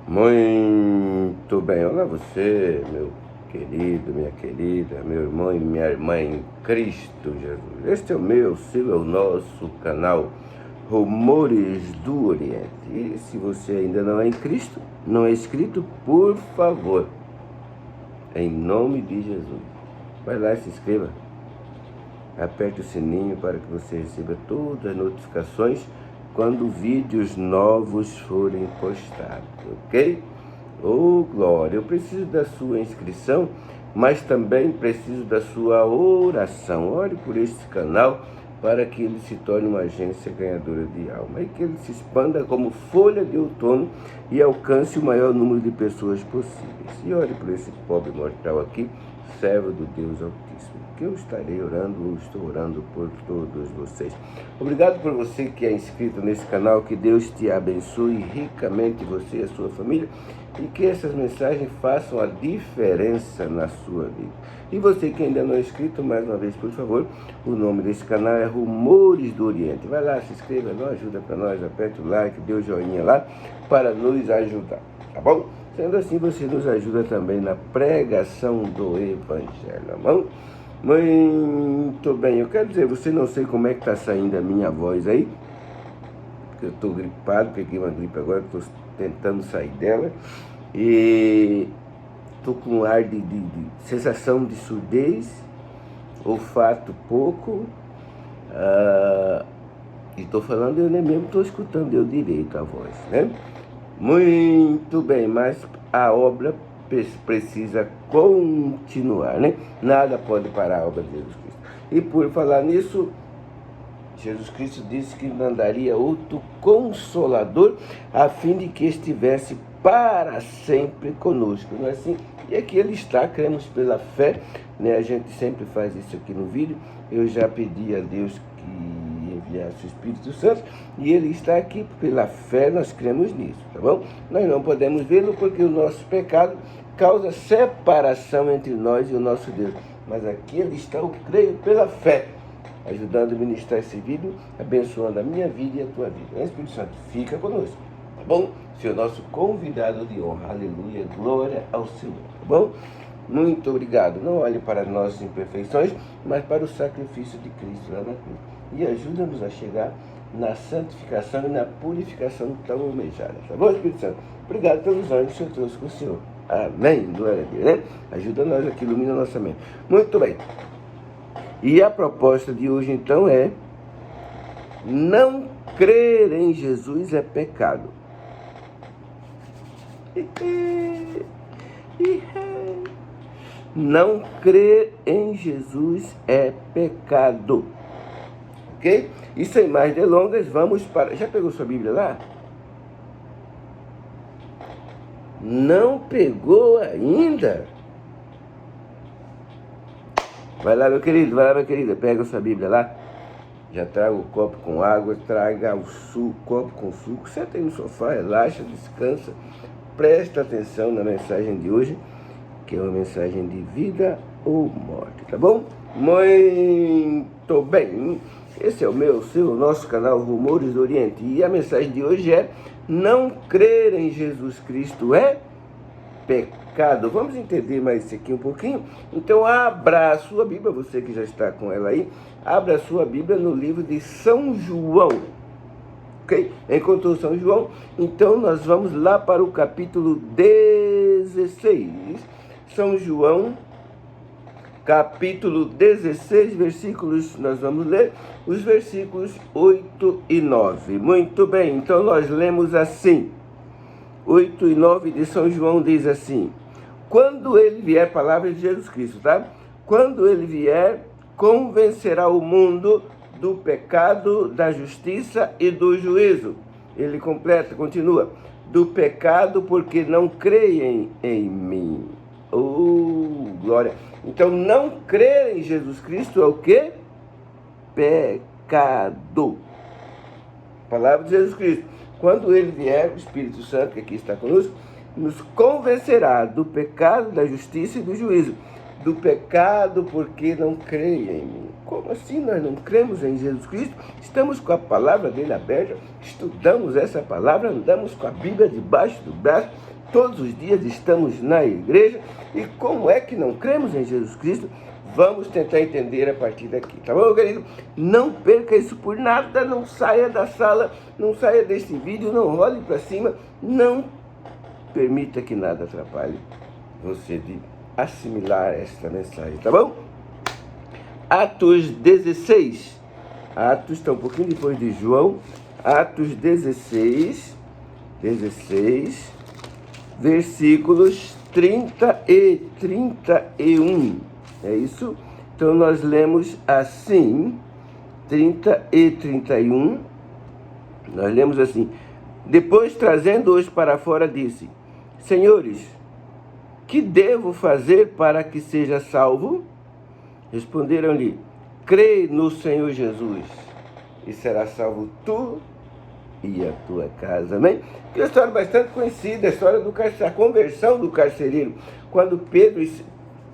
Muito bem, olá você, meu querido, minha querida, meu irmão e minha irmã em Cristo Jesus. Este é o meu, seu, é o nosso canal Rumores do Oriente. E se você ainda não é em Cristo, não é inscrito, por favor, em nome de Jesus, vai lá e se inscreva. Aperte o sininho para que você receba todas as notificações quando vídeos novos forem postados, ok? Oh, glória! Eu preciso da sua inscrição, mas também preciso da sua oração. Ore por este canal para que ele se torne uma agência ganhadora de alma e que ele se expanda como folha de outono e alcance o maior número de pessoas possíveis. E ore por esse pobre mortal aqui, servo do Deus Altíssimo, que eu estarei orando, ou estou orando por todos vocês. Obrigado por você que é inscrito nesse canal, que Deus te abençoe ricamente, você e a sua família, e que essas mensagens façam a diferença na sua vida. E você que ainda não é inscrito, mais uma vez, por favor, o nome desse canal é Rumores do Oriente. Vai lá, se inscreva, dá uma ajuda para nós, aperte o like, dê o joinha lá para nos ajudar, tá bom? Sendo assim, você nos ajuda também na pregação do Evangelho, tá bom? Muito bem, eu quero dizer, você não sei como é que está saindo a minha voz aí, porque eu estou gripado, peguei uma gripe agora, estou tentando sair dela, e estou com um ar de sensação de surdez, olfato pouco, e estou falando, eu nem mesmo estou escutando eu direito a voz, né? Muito bem, mas a obra precisa continuar, né? Nada pode parar a obra de Jesus Cristo. E por falar nisso, Jesus Cristo disse que mandaria outro Consolador, a fim de que estivesse para sempre conosco, não é assim? E aqui ele está, cremos pela fé, né? A gente sempre faz isso aqui no vídeo. Eu já pedi a Deus que enviasse o Espírito Santo, e ele está aqui pela fé, nós cremos nisso, tá bom? Nós não podemos vê-lo porque o nosso pecado causa separação entre nós e o nosso Deus, mas aqui ele está, eu creio pela fé, ajudando a ministrar esse vídeo, abençoando a minha vida e a tua vida. O Espírito Santo fica conosco, tá bom? Seu nosso convidado de honra, aleluia, glória ao Senhor, tá bom? Muito obrigado. Não olhe para as nossas imperfeições, mas para o sacrifício de Cristo lá na cruz. E ajuda-nos a chegar na santificação e na purificação tão almejada, tá bom, Espírito Santo? Obrigado pelos anjos que o Senhor trouxe com o Senhor. Amém, glória a Deus, né? Ajuda nós aqui, ilumina a nossa mente. Muito bem. E a proposta de hoje, então, é: não crer em Jesus é pecado. Não crer em Jesus é pecado. Ok? E sem mais delongas, vamos para... Já pegou sua Bíblia lá? Não pegou ainda? Vai lá, meu querido, vai lá, minha querida, pega sua Bíblia lá. Já traga o copo com água, traga o suco, copo com suco. Senta aí no sofá, relaxa, descansa. Presta atenção na mensagem de hoje, que é uma mensagem de vida ou morte, tá bom? Muito bem. Esse é o meu, seu, nosso canal Rumores do Oriente. E a mensagem de hoje é: não crer em Jesus Cristo é pecado. Vamos entender mais isso aqui um pouquinho? Então abra a sua Bíblia, você que já está com ela aí, abra a sua Bíblia no livro de São João, ok? Encontrou São João? Então nós vamos lá para o capítulo 16. São João, capítulo 16, versículos, nós vamos ler os versículos 8 e 9. Muito bem, então nós lemos assim. 8 e 9 de São João diz assim: quando ele vier, palavra de Jesus Cristo, tá? Quando ele vier, convencerá o mundo do pecado, da justiça e do juízo. Ele completa, continua: do pecado, porque não creem em mim. Oh, glória! Então, não crer em Jesus Cristo é o quê? Pecado. Palavra de Jesus Cristo. Quando ele vier, o Espírito Santo, que aqui está conosco, nos convencerá do pecado, da justiça e do juízo. do pecado porque não creem em mim. Como assim nós não cremos em Jesus Cristo? Estamos com a palavra dele aberta, estudamos essa palavra, andamos com a Bíblia debaixo do braço, todos os dias estamos na igreja. E como é que não cremos em Jesus Cristo? Vamos tentar entender a partir daqui, tá bom, querido? Não perca isso por nada, não saia da sala, não saia desse vídeo, não role para cima, não permita que nada atrapalhe você de assimilar esta mensagem, tá bom? Atos 16, Atos está um pouquinho depois de João, Atos 16, versículos 30 e 31, é isso? Então nós lemos assim, 30 e 31, nós lemos assim: depois, trazendo-os para fora, disse: Senhores, que devo fazer para que seja salvo? Responderam-lhe: crê no Senhor Jesus, e será salvo tu e a tua casa. Amém? Que é uma história bastante conhecida, a história da conversão do carcereiro. Quando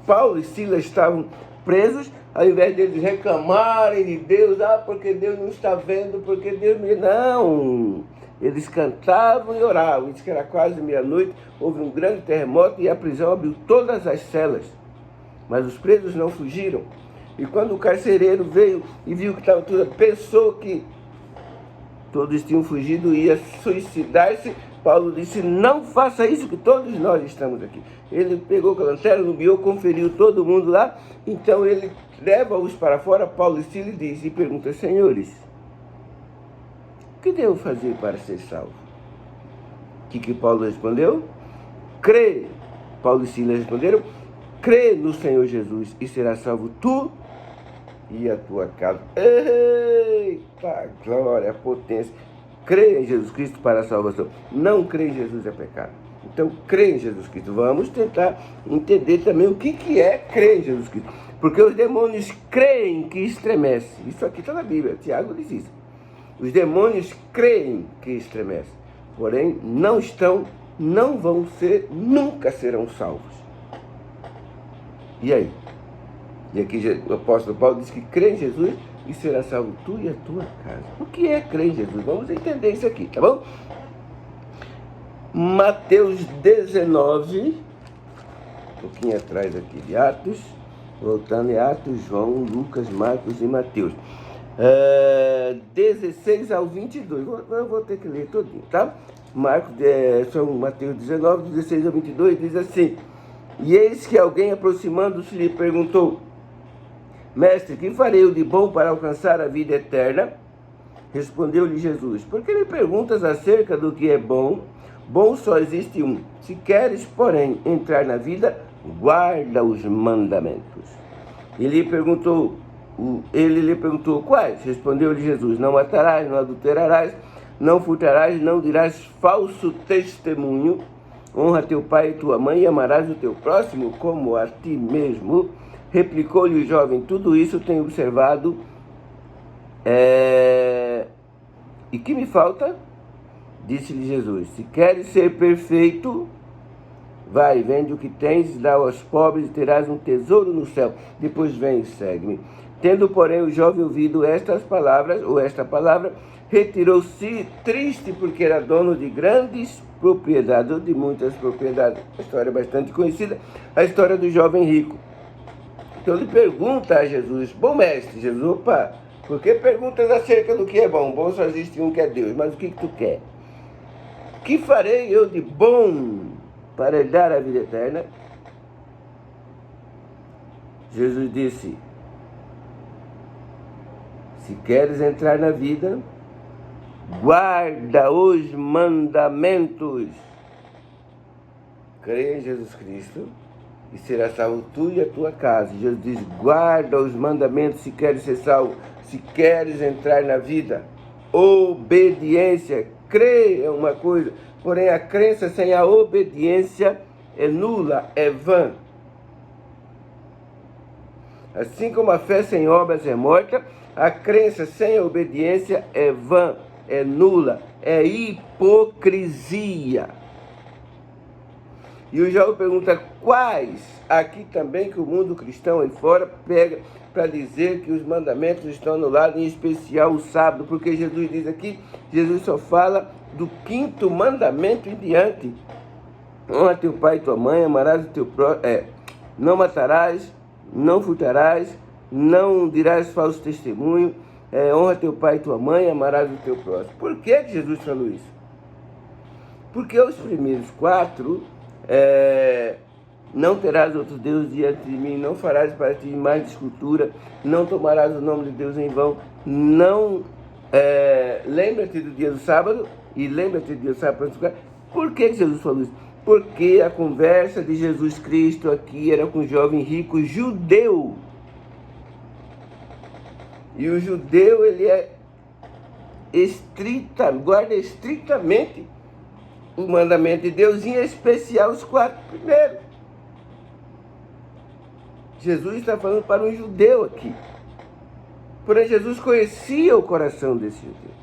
Paulo e Silas estavam presos, ao invés deles reclamarem de Deus, porque Deus não está vendo, porque Deus não... Eles cantavam e oravam. Diz que era quase meia-noite, houve um grande terremoto e a prisão abriu todas as celas. Mas os presos não fugiram. E quando o carcereiro veio e viu que estava tudo, pensou que todos tinham fugido e ia suicidar-se, Paulo disse: não faça isso, que todos nós estamos aqui. Ele pegou com a lanterna, iluminou, conferiu todo mundo lá. Então ele leva-os para fora, Paulo e Silas, diz e pergunta: senhores, o que devo fazer para ser salvo? O que Paulo respondeu? Crê. Paulo e Silas responderam: crê no Senhor Jesus e será salvo tu e a tua casa. Eita, glória, potência. Crê em Jesus Cristo para a salvação. Não crê em Jesus é pecado. Então, crê em Jesus Cristo. Vamos tentar entender também o que é crer em Jesus Cristo. Porque os demônios creem que estremece. Isso aqui está na Bíblia. Tiago diz isso. Os demônios creem que estremece. Porém, não vão ser, nunca serão salvos. E aí? E aqui o apóstolo Paulo diz que crê em Jesus e será salvo tu e a tua casa. O que é crer em Jesus? Vamos entender isso aqui, tá bom? Mateus 19, um pouquinho atrás aqui de Atos, voltando em Atos, João, Lucas, Marcos e Mateus. 16 ao 22, eu vou ter que ler todinho, tá? Mateus 19, 16 ao 22, diz assim: e eis que alguém, aproximando-se, lhe perguntou: mestre, que farei eu de bom para alcançar a vida eterna? Respondeu-lhe Jesus: por que me perguntas acerca do que é bom? Bom só existe um. Se queres, porém, entrar na vida, guarda os mandamentos. Ele lhe perguntou: quais? Respondeu-lhe Jesus: não matarás, não adulterarás, não furtarás, não dirás falso testemunho, honra teu pai e tua mãe, e amarás o teu próximo como a ti mesmo. Replicou-lhe o jovem: tudo isso tenho observado. E que me falta? Disse-lhe Jesus: se queres ser perfeito, vai, vende o que tens, dá aos pobres e terás um tesouro no céu. Depois vem e segue-me. Tendo, porém, o jovem ouvido esta palavra, retirou-se triste, porque era dono de grandes propriedades, ou de muitas propriedades. Uma história bastante conhecida, a história do jovem rico. Então ele pergunta a Jesus: bom mestre, Jesus, opa, por que perguntas acerca do que é bom? Bom só existe um, que é Deus, mas o que tu quer? Que farei eu de bom para herdar a vida eterna? Jesus disse: se queres entrar na vida, guarda os mandamentos. Crê em Jesus Cristo e será salvo tu e a tua casa. Jesus diz: guarda os mandamentos se queres ser salvo, se queres entrar na vida. Obediência. Crer é uma coisa, porém a crença sem a obediência é nula, é vã. Assim como a fé sem obras é morta, a crença sem a obediência é vã, é nula, é hipocrisia. E o jovem pergunta quais, aqui também que o mundo cristão aí fora pega para dizer que os mandamentos estão anulados, em especial o sábado, porque Jesus diz aqui, Jesus só fala do 5º mandamento em diante. Honra teu pai e tua mãe, amarás o teu próximo, não matarás, não furtarás, não dirás falso testemunho, honra teu pai e tua mãe, amarás o teu próximo. Por que Jesus falou isso? Porque os primeiros 4, não terás outros deuses diante de mim, não farás para ti mais de escultura, não tomarás o nome de Deus em vão, não lembra-te do dia do sábado, e lembra-te do dia do sábado para santificar. Por que Jesus falou isso? Porque a conversa de Jesus Cristo aqui era com um jovem rico judeu. E o judeu, ele guarda estritamente o mandamento de Deus, em especial os 4 primeiros. Jesus está falando para um judeu aqui. Porém, Jesus conhecia o coração desse judeu.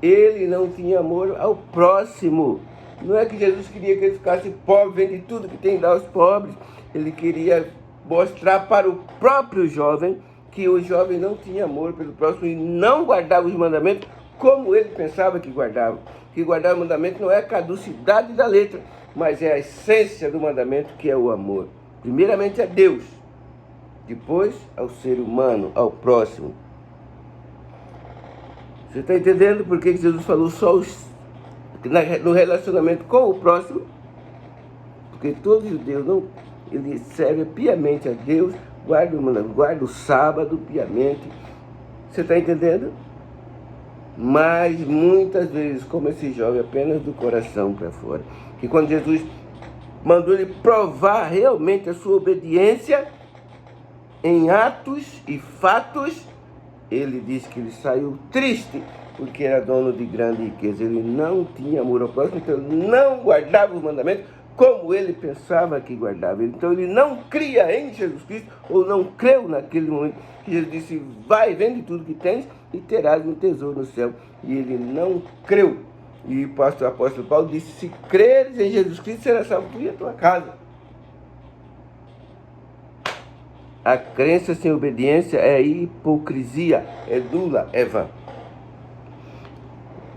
Ele não tinha amor ao próximo. Não é que Jesus queria que ele ficasse pobre, vende tudo que tem, dá aos pobres. Ele queria mostrar para o próprio jovem que o jovem não tinha amor pelo próximo e não guardava os mandamentos como ele pensava que guardava. Que guardar o mandamento não é a caducidade da letra, mas é a essência do mandamento, que é o amor. Primeiramente a Deus, depois ao ser humano, ao próximo. Você está entendendo por que Jesus falou só no relacionamento com o próximo? Porque todo judeu ele serve piamente a Deus, guarda o sábado piamente. Você está entendendo? Mas muitas vezes, como esse jovem, apenas do coração para fora, que quando Jesus mandou ele provar realmente a sua obediência em atos e fatos, ele diz que ele saiu triste, porque era dono de grande riqueza. Ele não tinha amor ao próximo, então ele não guardava os mandamentos como ele pensava que guardava. Então ele não cria em Jesus Cristo, ou não creu naquele momento que Jesus disse, vai, vende tudo que tens e terás um tesouro no céu. E ele não creu. E o apóstolo Paulo disse, se creres em Jesus Cristo, será salvo tu e a tua casa. A crença sem obediência é hipocrisia, é dula, é vã.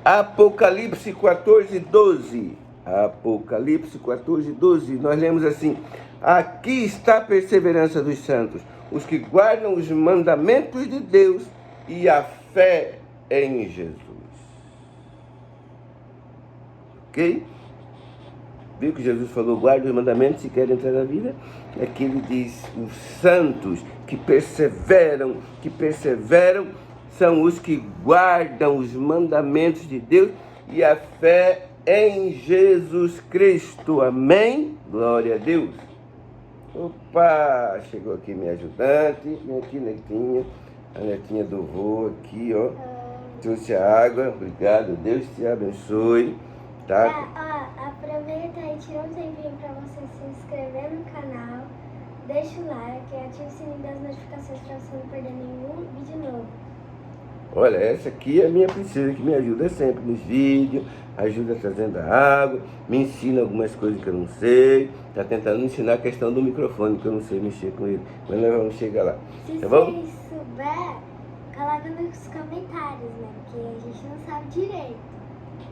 Apocalipse 14:12. Apocalipse 14:12. Nós lemos assim: aqui está a perseverança dos santos, os que guardam os mandamentos de Deus e a fé em Jesus. Ok? Viu que Jesus falou, guarda os mandamentos se querem entrar na vida? Aqui ele diz, os santos que perseveram são os que guardam os mandamentos de Deus e a fé em Jesus Cristo. Amém? Glória a Deus. Opa, chegou aqui minha ajudante, minha aqui netinha, a netinha do vô aqui, ó. Trouxe a água, obrigado, Deus te abençoe. Tá? Aproveita e tira um tempinho para você se inscrever no canal, deixa o like, ativa o sininho das notificações para você não perder nenhum vídeo novo. Olha, essa aqui é a minha princesa que me ajuda sempre nos vídeos, ajuda trazendo a água, me ensina algumas coisas que eu não sei, tá tentando me ensinar a questão do microfone, que eu não sei mexer com ele, mas nós vamos chegar lá. Se tá bom? vocês souber, coloca nos comentários, né? Porque a gente não sabe direito.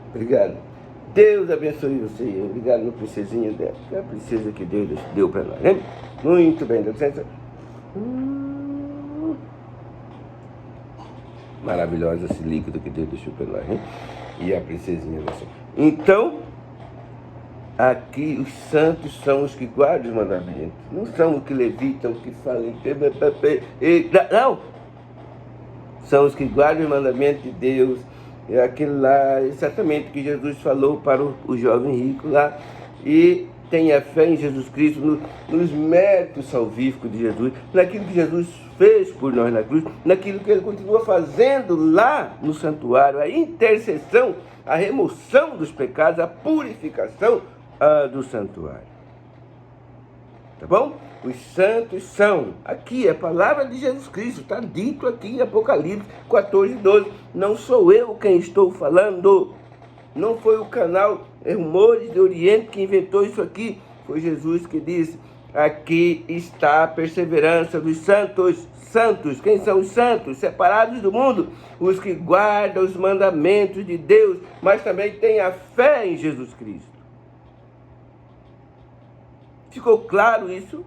Obrigado. Deus abençoe você. Obrigado, minha princesinha dela. É a princesa que Deus deu para nós, né? Muito bem, Deus. Maravilhosa esse líquido que Deus deixou para nós, né? E a princesinha você. Então, aqui os santos são os que guardam os mandamentos. Não são os que levitam, que falam. Não! São os que guardam os mandamentos de Deus. É aquele lá, exatamente que Jesus falou para o jovem rico lá. E tenha fé em Jesus Cristo, nos méritos salvíficos de Jesus, naquilo que Jesus fez por nós na cruz, naquilo que ele continua fazendo lá no santuário, a intercessão, a remoção dos pecados, a purificação do santuário. Tá bom? Os santos são, aqui é a palavra de Jesus Cristo, está dito aqui em Apocalipse 14:12. Não sou eu quem estou falando, não foi o canal Rumores do Oriente, que inventou isso aqui. Foi Jesus que disse: aqui está a perseverança dos santos. Santos, quem são os santos? Separados do mundo, os que guardam os mandamentos de Deus, mas também têm a fé em Jesus Cristo. Ficou claro isso?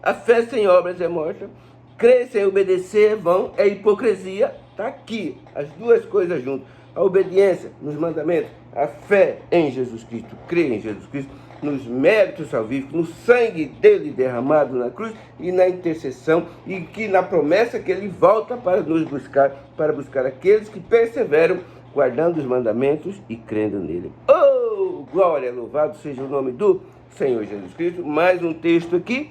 A fé sem obras é morta. Crer sem obedecer é vão, é hipocrisia. Está aqui, as duas coisas juntas. A obediência nos mandamentos, a fé em Jesus Cristo, crer em Jesus Cristo, nos méritos salvíficos, no sangue dele derramado na cruz e na intercessão, e que na promessa que ele volta para nos buscar, para buscar aqueles que perseveram, guardando os mandamentos e crendo nele. Oh, glória, louvado seja o nome do Senhor Jesus Cristo. Mais um texto aqui,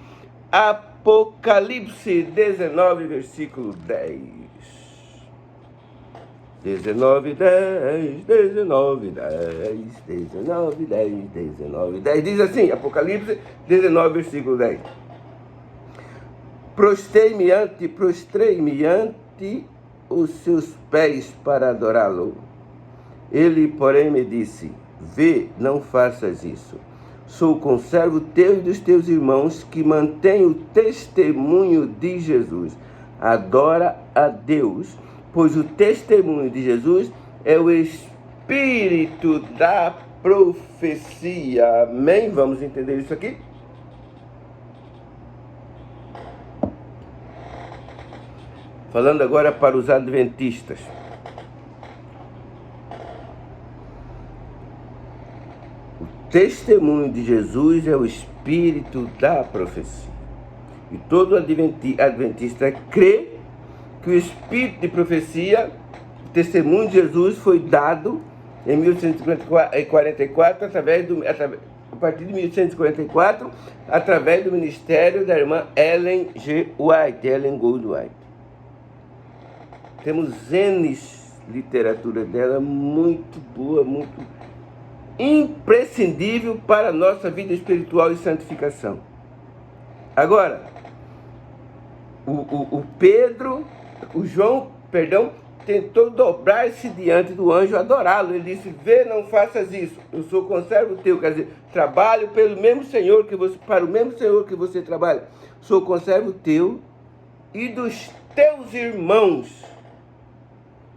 Apocalipse 19, versículo 10. 19, 10, 19, 10, 19, 10, 19, 10. Diz assim, Apocalipse 19, versículo 10. Prostrei-me ante os seus pés para adorá-lo. Ele, porém, me disse: vê, não faças isso. Sou conservo teu e dos teus irmãos que mantém o testemunho de Jesus. Adora a Deus, pois o testemunho de Jesus é o espírito da profecia. Amém? Vamos entender isso aqui? Falando agora para os adventistas. O testemunho de Jesus é o espírito da profecia. E todo adventista crê que o espírito de profecia, o testemunho de Jesus, foi dado em 1844, a partir de 1844, através do ministério da irmã Ellen Gold White. Temos N literatura dela muito boa, muito imprescindível para a nossa vida espiritual e santificação. Agora, o João tentou dobrar-se diante do anjo, adorá-lo. Ele disse: vê, não faças isso. Eu sou conservo teu, quer dizer, trabalho pelo mesmo Senhor para o mesmo Senhor que você trabalha. Sou conservo teu e dos teus irmãos.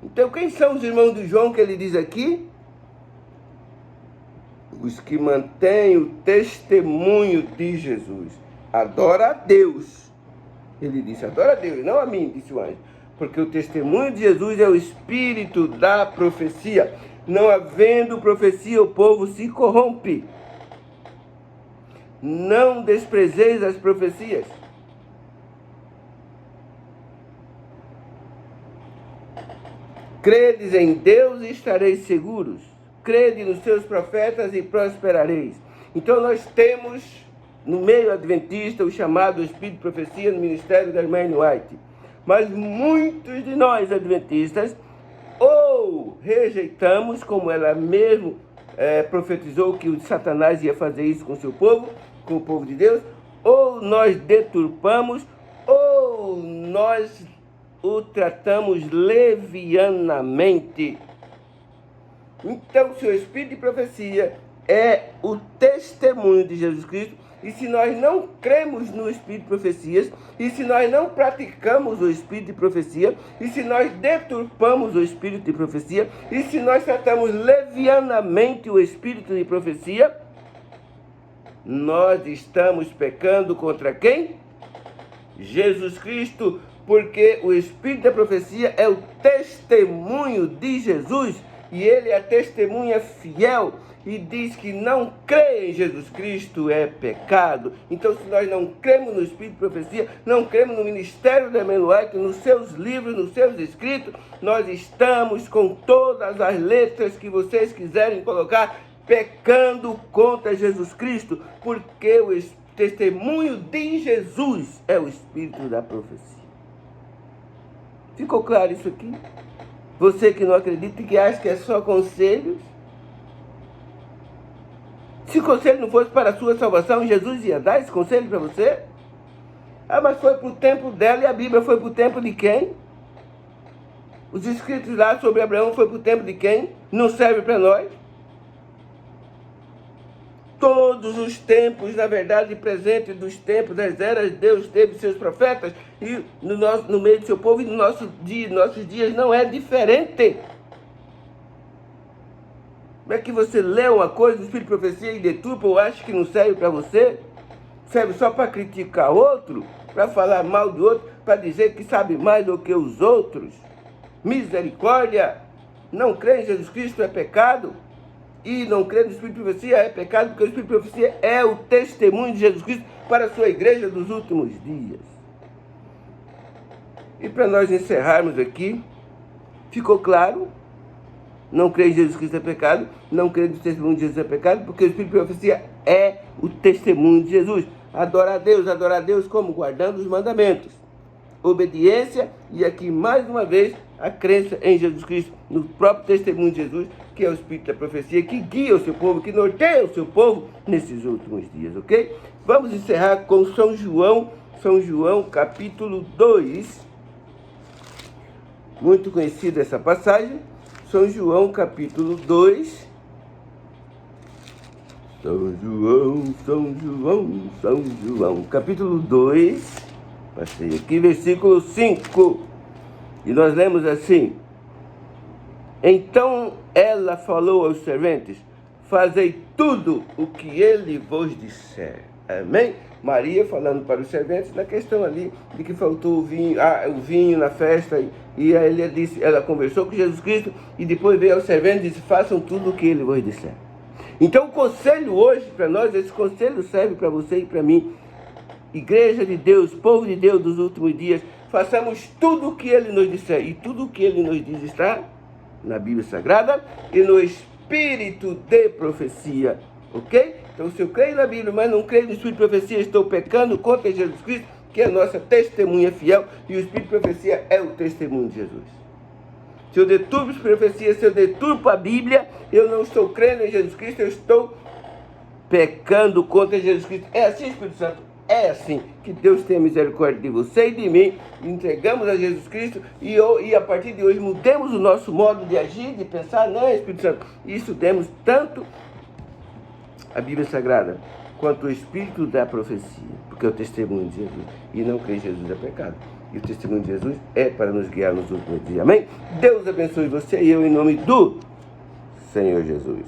Então, quem são os irmãos do João que ele diz aqui? Os que mantêm o testemunho de Jesus. Adora a Deus. Ele disse: adora a Deus, não a mim, disse o anjo. Porque o testemunho de Jesus é o espírito da profecia. Não havendo profecia, o povo se corrompe. Não desprezeis as profecias. Credes em Deus e estareis seguros. Crede nos seus profetas e prosperareis. Então nós temos no meio adventista o chamado Espírito de Profecia no ministério da irmã Ellen White. Mas muitos de nós adventistas ou rejeitamos, como ela mesmo profetizou que o Satanás ia fazer isso com o seu povo, com o povo de Deus, ou nós deturpamos, ou nós o tratamos levianamente. Então, se o Espírito de Profecia é o testemunho de Jesus Cristo, e se nós não cremos no Espírito de Profecias, e se nós não praticamos o Espírito de Profecia, e se nós deturpamos o Espírito de Profecia, e se nós tratamos levianamente o Espírito de Profecia, nós estamos pecando contra quem? Jesus Cristo, porque o Espírito da Profecia é o testemunho de Jesus, e ele é a testemunha fiel, e diz que não crer em Jesus Cristo é pecado. Então, se nós não cremos no Espírito de Profecia, não cremos no ministério da Ellen White, nos seus livros, nos seus escritos, nós estamos com todas as letras que vocês quiserem colocar, pecando contra Jesus Cristo, porque o testemunho de Jesus é o Espírito da Profecia. Ficou claro isso aqui? Você que não acredita e que acha que é só conselhos? Se o conselho não fosse para a sua salvação, Jesus ia dar esse conselho para você? Ah, mas foi para o tempo dela, e a Bíblia foi para o tempo de quem? Os escritos lá sobre Abraão foi para o tempo de quem? Não serve para nós? todos os tempos, na verdade, presente dos tempos, das eras, Deus teve seus profetas, e no meio do seu povo, e no nossos dias não é diferente. Como é que você lê uma coisa do Espírito de Profecia e deturpa ou acha que não serve para você? Serve só para criticar outro, para falar mal do outro, para dizer que sabe mais do que os outros? Misericórdia! Não crer em Jesus Cristo é pecado? E não crer no Espírito de Profecia é pecado, porque o Espírito de Profecia é o testemunho de Jesus Cristo para a sua igreja dos últimos dias. E para nós encerrarmos aqui, ficou claro? Não crer em Jesus Cristo é pecado, não crer no testemunho de Jesus é pecado, porque o Espírito de Profecia é o testemunho de Jesus. Adorar a Deus como? Guardando os mandamentos. Obediência, e aqui mais uma vez a crença em Jesus Cristo, no próprio testemunho de Jesus, que é o Espírito da Profecia, que guia o seu povo, que norteia o seu povo nesses últimos dias, ok? Vamos encerrar com São João capítulo 2, muito conhecida essa passagem, São João capítulo 2, São João, capítulo 2, passei aqui, versículo 5, e nós lemos assim: então ela falou aos serventes, fazei tudo o que ele vos disser. Amém? Maria falando para os serventes na questão ali de que faltou o vinho na festa, e aí ela conversou com Jesus Cristo e depois veio aos serventes e disse, façam tudo o que ele vos disser. Então o conselho hoje para nós, esse conselho serve para você e para mim, igreja de Deus, povo de Deus dos últimos dias, façamos tudo o que ele nos disser, e tudo o que ele nos diz está na Bíblia Sagrada e no Espírito de Profecia, ok? Então, se eu creio na Bíblia, mas não creio no Espírito de Profecia, estou pecando contra Jesus Cristo, que é a nossa testemunha fiel, e o Espírito de Profecia é o testemunho de Jesus. Se eu deturpo a profecia, se eu deturpo a Bíblia, eu não estou crendo em Jesus Cristo, eu estou pecando contra Jesus Cristo. É assim, Espírito Santo? É assim. Que Deus tenha misericórdia de você e de mim. Entregamos a Jesus Cristo e a partir de hoje mudemos o nosso modo de agir, de pensar. Não, Espírito Santo, isso demos tanto a Bíblia Sagrada quanto o Espírito da Profecia, porque é o testemunho de Jesus. E não crer em Jesus é pecado. E o testemunho de Jesus é para nos guiar nos últimos dias. Amém? Deus abençoe você e eu em nome do Senhor Jesus.